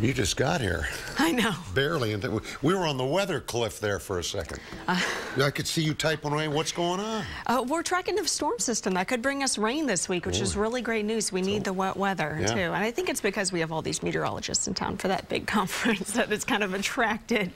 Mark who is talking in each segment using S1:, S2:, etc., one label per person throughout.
S1: You just got here.
S2: I know.
S1: Barely. And we were on the weather cliff there for a second. I could see you typing away. What's going on?
S2: We're tracking a storm system that could bring us rain this week, which is really great news. We need the wet weather, too. And I think it's because we have all these meteorologists in town for that big conference that it's kind of attracted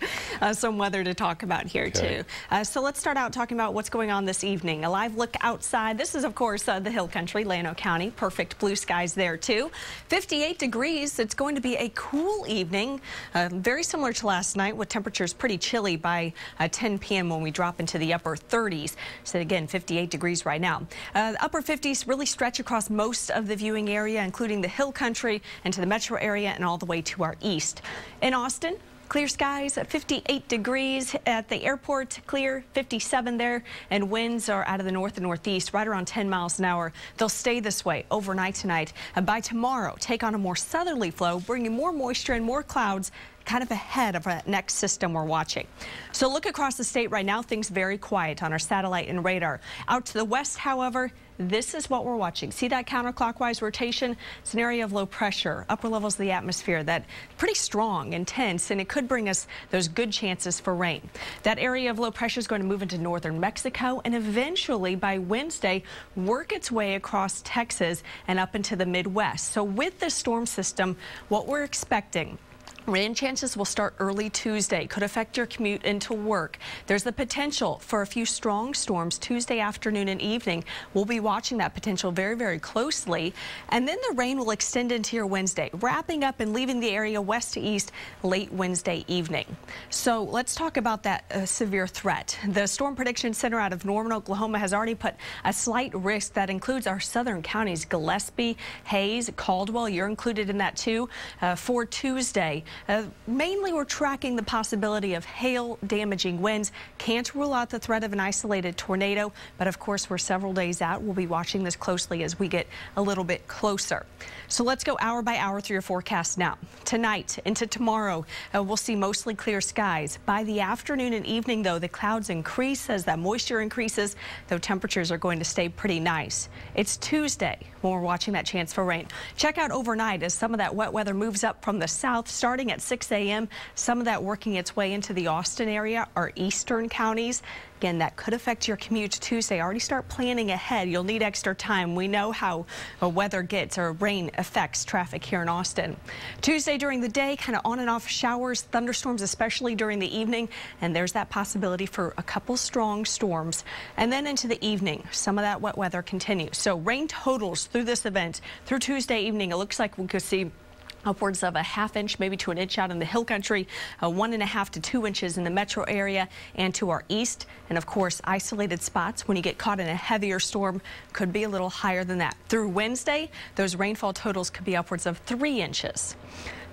S2: some weather to talk about here, too. So let's start out talking about what's going on this evening. A live look outside. This is, of course, the Hill Country, Llano County. Perfect blue skies there, too. 58 degrees. It's going to be a cool evening, very similar to last night, with temperatures pretty chilly by 10 p.m. when we drop into the upper 30s. So again, 58 degrees right now. Upper 50s really stretch across most of the viewing area, including the Hill Country and to the metro area and all the way to our east. In Austin, clear skies at 58 degrees. At the airport, clear, 57 there, and winds are out of the north and northeast, right around 10 miles an hour. They'll stay this way overnight tonight, and by tomorrow, take on a more southerly flow, bringing more moisture and more clouds kind of ahead of our next system we're watching. So look across the state right now, things very quiet on our satellite and radar. Out to the west, however, this is what we're watching. See that counterclockwise rotation? It's an area of low pressure, upper levels of the atmosphere that pretty strong, intense, and it could bring us those good chances for rain. That area of low pressure is going to move into northern Mexico and eventually by Wednesday work its way across Texas and up into the Midwest. So with this storm system, what we're expecting, rain chances will start early Tuesday, could affect your commute into work. There's the potential for a few strong storms Tuesday afternoon and evening. We'll be watching that potential very, very closely. And then the rain will extend into your Wednesday, wrapping up and leaving the area west to east late Wednesday evening. So let's talk about that severe threat. The Storm Prediction Center out of Norman, Oklahoma has already put a slight risk that includes our southern counties, Gillespie, Hays, Caldwell. You're included in that too for Tuesday. Mainly we're tracking the possibility of hail damaging winds. Can't rule out the threat of an isolated tornado, but of course we're several days out. We'll be watching this closely as we get a little bit closer. So let's go hour by hour through your forecast now. Tonight into tomorrow, we'll see mostly clear skies. By the afternoon and evening, though, the clouds increase as that moisture increases, though temperatures are going to stay pretty nice. It's Tuesday when we're watching that chance for rain. Check out overnight as some of that wet weather moves up from the south starting at 6 a.m. Some of that working its way into the Austin area or eastern counties. Again, that could affect your commute Tuesday. Already start planning ahead. You'll need extra time. We know how weather gets or rain affects traffic here in Austin. Tuesday during the day, kind of on and off showers, thunderstorms, especially during the evening. And there's that possibility for a couple strong storms. And then into the evening, some of that wet weather continues. So rain totals through this event through Tuesday evening. It looks like we could see upwards of a ½ inch, maybe to an inch out in the Hill Country, 1.5 to 2 inches in the metro area and to our east. And of course, isolated spots when you get caught in a heavier storm could be a little higher than that. Through Wednesday, those rainfall totals could be upwards of 3 inches.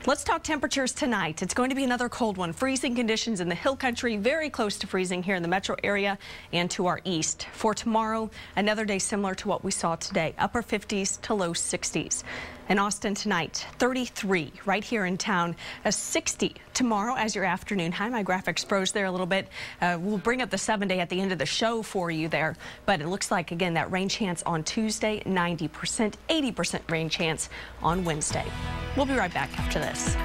S2: Let's talk temperatures tonight. It's going to be another cold one. Freezing conditions in the Hill Country, very close to freezing here in the metro area and to our east. For tomorrow, another day similar to what we saw today, upper 50s to low 60s. In Austin tonight, 33 right here in town, a 60 tomorrow as your afternoon high. My graphics froze there a little bit. We'll bring up the 7-day at the end of the show for you there. But it looks like, again, that rain chance on Tuesday, 90%, 80% rain chance on Wednesday. We'll be right back after this.